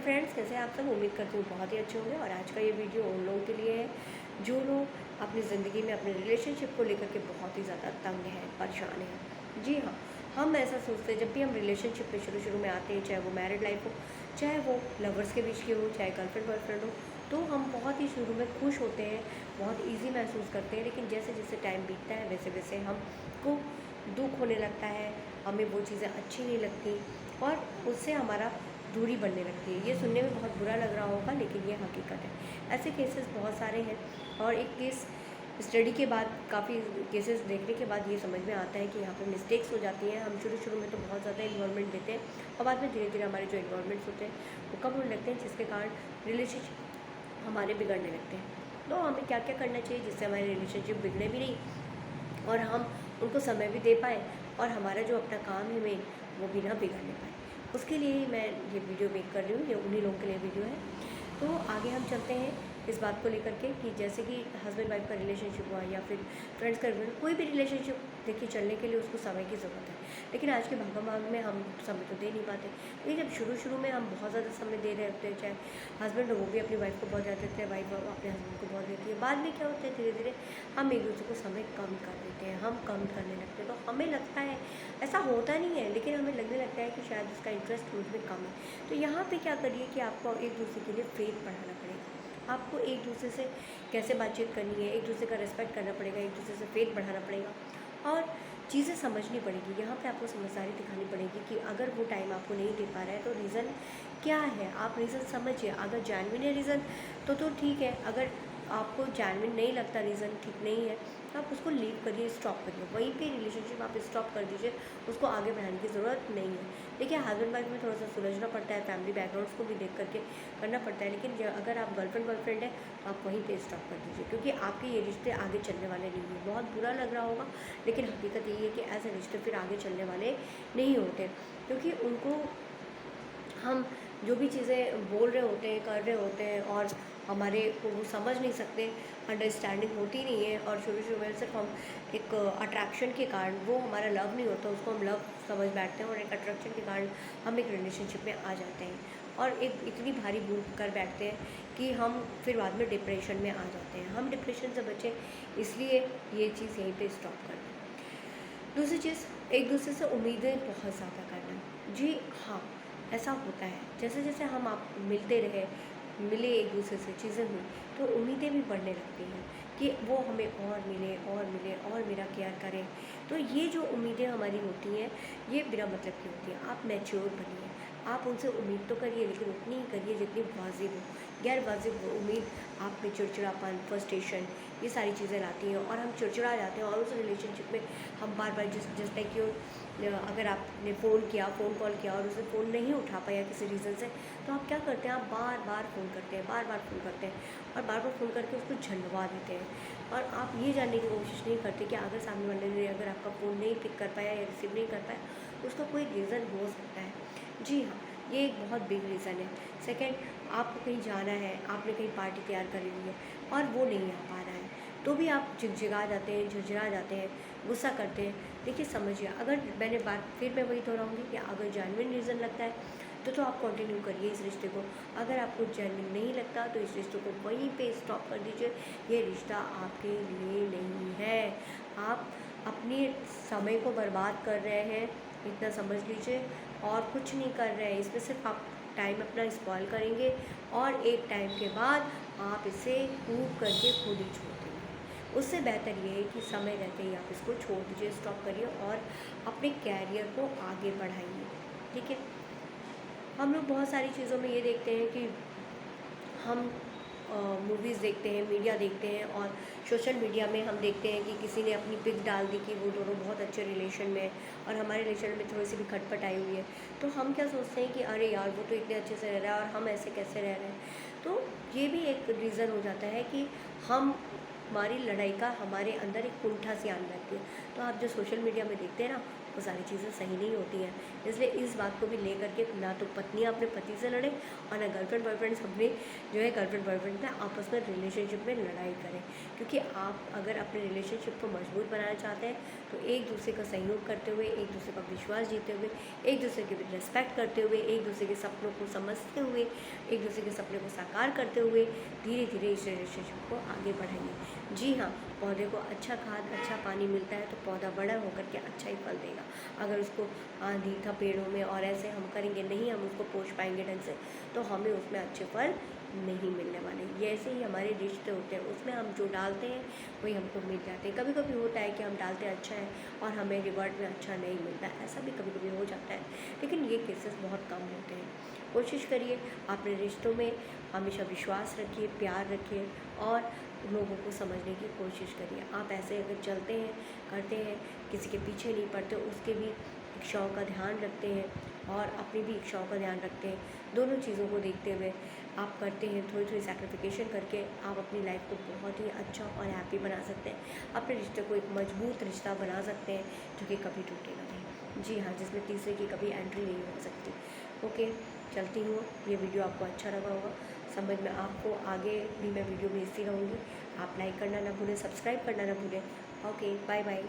Friends, कैसे हैं आप सब? उम्मीद करती हूँ बहुत ही अच्छे होंगे। और आज का ये वीडियो उन लोगों के लिए है जो लोग अपनी ज़िंदगी में अपने रिलेशनशिप को लेकर के बहुत ही ज़्यादा तंग हैं, परेशान हैं। जी हाँ, हम ऐसा सोचते हैं जब भी हम रिलेशनशिप में शुरू शुरू में आते हैं, चाहे वो मैरिड लाइफ हो, चाहे वो लवर्स के बीच की हो, चाहे गर्लफ्रेंड बॉयफ्रेंड हो, तो हम बहुत ही शुरू में खुश होते हैं, बहुत ईजी महसूस करते हैं। लेकिन जैसे जैसे टाइम बीतता है वैसे वैसे हमको दुख होने लगता है, हमें वो चीज़ें अच्छी नहीं लगती और उससे हमारा दूरी बढ़ने लगती है। ये सुनने में बहुत बुरा लग रहा होगा, लेकिन ये हकीकत है। ऐसे केसेस बहुत सारे हैं और एक केस स्टडी के बाद, काफ़ी केसेस देखने के बाद ये समझ में आता है कि यहाँ पे मिस्टेक्स हो जाती हैं। हम शुरू शुरू में तो बहुत ज़्यादा इन्वॉल्वमेंट देते हैं और बाद में धीरे धीरे हमारे जो इन्वॉल्वमेंट्स होते हैं वो कम होने लगते हैं, जिसके कारण रिलेशनशिप हमारे बिगड़ने लगते हैं। तो हमें क्या क्या करना चाहिए जिससे हमारे रिलेशनशिप बिगड़े भी नहीं और हम उनको समय भी दे पाएँ और हमारा जो अपना काम है मेन, वो भी ना बिगड़ने पाए। उसके लिए ही मैं ये वीडियो मेक कर रही हूँ। ये उन्हीं लोगों के लिए वीडियो है। तो आगे हम चलते हैं इस बात को लेकर के कि जैसे कि हस्बैंड वाइफ का रिलेशनशिप हुआ या फिर फ्रेंड्स का, कोई भी रिलेशनशिप देखिए चलने के लिए उसको समय की ज़रूरत है। लेकिन आज के भागा भाग में हम समय तो दे नहीं पाते। लेकिन जब शुरू शुरू में हम बहुत ज़्यादा समय दे रहे होते हैं, चाहे हस्बैंड हो वो भी अपनी वाइफ को बहुत ज़्यादा देते हैं, वाइफ अपने हस्बैंड को बहुत देती है, बाद में क्या होता है धीरे धीरे हम एक दूसरे को समय कम कर देते हैं, हम कम करने लगते हैं। तो हमें लगता है, ऐसा होता नहीं है लेकिन हमें लगने लगता है कि शायद उसका इंटरेस्ट मुझ में कम है। तो यहाँ पे क्या करिए कि आपको एक दूसरे के लिए फेथ बढ़ाना पड़ेगा। आपको एक दूसरे से कैसे बातचीत करनी है, एक दूसरे का रिस्पेक्ट करना पड़ेगा, एक दूसरे से फेथ बढ़ाना पड़ेगा और चीज़ें समझनी पड़ेगी। यहाँ पे आपको समझदारी दिखानी पड़ेगी कि अगर वो टाइम आपको नहीं दे पा रहा है तो रीज़न क्या है, आप रीज़न समझिए। अगर जेन्युइन है रीज़न तो ठीक है। अगर आपको जेन्युइन नहीं लगता, रीज़न ठीक नहीं है, तो आप उसको लीव करिए, स्टॉप करिए। वहीं पे रिलेशनशिप आप स्टॉप कर दीजिए, उसको आगे बढ़ाने की ज़रूरत नहीं है। देखिए, हस्बैंड वाइफ में थोड़ा सा सुलझना पड़ता है, फैमिली बैकग्राउंड्स को भी देख करके करना पड़ता है। लेकिन अगर आप गर्लफ्रेंड बॉयफ्रेंड है तो आप वहीं पे स्टॉप कर दीजिए, क्योंकि आपके ये रिश्ते आगे चलने वाले नहीं हैं। बहुत बुरा लग रहा होगा, लेकिन हकीकत यही है कि ऐसे रिश्ते फिर आगे चलने वाले नहीं होते, क्योंकि उनको हम जो भी चीज़ें बोल रहे होते हैं, कर रहे होते हैं और हमारे को वो समझ नहीं सकते, अंडरस्टैंडिंग होती नहीं है और शुरू शुरू में सिर्फ हम एक अट्रैक्शन के कारण, वो हमारा लव नहीं होता, उसको हम लव समझ बैठते हैं और एक अट्रैक्शन के कारण हम एक रिलेशनशिप में आ जाते हैं और एक इतनी भारी भूल कर बैठते हैं कि हम फिर बाद में डिप्रेशन में आ जाते हैं। हम डिप्रेशन से बचें, इसलिए ये चीज़ यहीं पे स्टॉप कर दें। दूसरी चीज़, एक दूसरे से उम्मीदें बहुत ज़्यादा करना। जी हाँ, ऐसा होता है। जैसे जैसे हम आप मिले एक दूसरे से, चीज़ें हुई तो उम्मीदें भी बढ़ने लगती हैं कि वो हमें और मिले और मिले और मेरा केयर करें। तो ये जो उम्मीदें हमारी होती हैं, ये बिना मतलब की होती हैं। आप मैच्योर बनिए, आप उनसे उम्मीद तो करिए लेकिन उतनी ही करिए जितनी वाजिब हो। गैर वाजिब उम्मीद आप में चिड़चिड़ापन, फ्रस्ट्रेशन, ये सारी चीज़ें लाती हैं और हम चिड़चिड़ा जाते हैं और उस रिलेशनशिप में हम बार बार जिस लाइक कि अगर आपने फ़ोन कॉल किया और उसे फ़ोन नहीं उठा पाया किसी रीज़न से, तो आप क्या करते हैं, आप बार बार फ़ोन करते हैं, बार बार फ़ोन करते हैं और बार बार फ़ोन करके उसको झंडवा देते हैं। और आप ये जानने की कोशिश नहीं करते कि अगर सामने वाले ने अगर आपका फ़ोन नहीं पिक कर पाया या रिसीव नहीं कर पाया, तो उसका कोई रीज़न हो सकता है। जी हाँ, ये एक बहुत बिग रीज़न है। सेकेंड, आपको कहीं जाना है, आपने कहीं पार्टी तैयार करी हुई है और वो नहीं आ पा रहा है, तो भी आप झिगझिगा जाते हैं, झुरझुरा जाते हैं, गुस्सा करते हैं। देखिए, समझिए, अगर मैं वही दोहराऊँगी कि अगर जेन्युइन रीज़न लगता है तो आप कंटिन्यू करिए इस रिश्ते को। अगर आपको जेन्युइन नहीं लगता तो इस रिश्ते को वहीं पे स्टॉप कर दीजिए। ये रिश्ता आपके लिए नहीं है। आप अपने समय को बर्बाद कर रहे हैं, इतना समझ लीजिए, और कुछ नहीं कर रहे हैं। इसमें सिर्फ आप टाइम अपना स्पॉइल करेंगे और एक टाइम के बाद आप इसे कूद करके खुद ही छोड़ देंगे। उससे बेहतर ये है कि समय रहते ही आप इसको छोड़ दीजिए, स्टॉप करिए और अपने कैरियर को आगे बढ़ाइए। ठीक है? हम लोग बहुत सारी चीज़ों में ये देखते हैं कि हम मूवीज़ देखते हैं, मीडिया देखते हैं और सोशल मीडिया में हम देखते हैं कि किसी ने अपनी पिक डाल दी कि वो दोनों बहुत अच्छे रिलेशन में हैं और हमारे रिलेशन में थोड़ी सी भी खटपट आई हुई है। तो हम क्या सोचते हैं कि अरे यार, वो तो इतने अच्छे से रह रहा है और हम ऐसे कैसे रह रहे हैं। तो ये भी एक रीज़न हो जाता है कि हमारी लड़ाई का हमारे अंदर एक कुंठा सी आने लगती है। तो आप जो सोशल मीडिया में देखते हैं ना, वो सारी चीज़ें सही नहीं होती हैं। इसलिए इस बात को भी ले करके ना तो पत्नियाँ अपने पति से लड़ें और ना गर्लफ्रेंड बॉयफ्रेंड अपने जो है गर्लफ्रेंड बॉयफ्रेंड में आपस में रिलेशनशिप में लड़ाई करें। क्योंकि आप अगर अपने रिलेशनशिप को मजबूत बनाना चाहते हैं तो एक दूसरे का सहयोग करते हुए, एक दूसरे का विश्वास जीते हुए, एक दूसरे की रिस्पेक्ट करते हुए, एक दूसरे के सपनों को समझते हुए, एक दूसरे के सपने को साकार करते हुए धीरे धीरे इस रिलेशनशिप को आगे बढ़ाइए। जी हाँ, पौधे को अच्छा खाद, अच्छा पानी मिलता है तो पौधा बड़ा होकर के अच्छा ही फल देगा। अगर उसको आंधी थपेड़ों में और ऐसे हम करेंगे नहीं, हम उसको पोष पाएंगे ढंग से, तो हमें उसमें अच्छे फल नहीं मिलने वाले। ये ऐसे ही हमारे रिश्ते होते हैं, उसमें हम जो डालते हैं वही हमको मिल जाते हैं। कभी कभी होता है कि हम डालते अच्छा है और हमें रिवर्ट में अच्छा नहीं मिलता है, ऐसा भी कभी कभी हो जाता है, लेकिन ये केसेस बहुत कम होते हैं। कोशिश करिए अपने रिश्तों में हमेशा विश्वास रखिए, प्यार रखिए और लोगों को समझने की कोशिश करिए। आप ऐसे अगर चलते हैं, करते हैं, किसी के पीछे नहीं पड़ते, उसके भी इच्छाओं का ध्यान रखते हैं और अपनी भी इच्छाओं का ध्यान रखते हैं, दोनों चीज़ों को देखते हुए आप करते हैं, थोड़ी थोड़ी सैक्रिफिकेशन करके आप अपनी लाइफ को बहुत ही अच्छा और हैप्पी बना सकते हैं। अपने रिश्ते को एक मजबूत रिश्ता बना सकते हैं जो कि कभी टूटेगा नहीं। जी हाँ, जिसमें तीसरे की कभी एंट्री नहीं हो सकती। ओके, चलती हूँ। ये वीडियो आपको अच्छा लगा होगा, समझ में आपको आगे भी मैं वीडियो भेजती रहूँगी। आप लाइक करना ना भूलें, सब्सक्राइब करना ना भूलें। Okay, bye bye.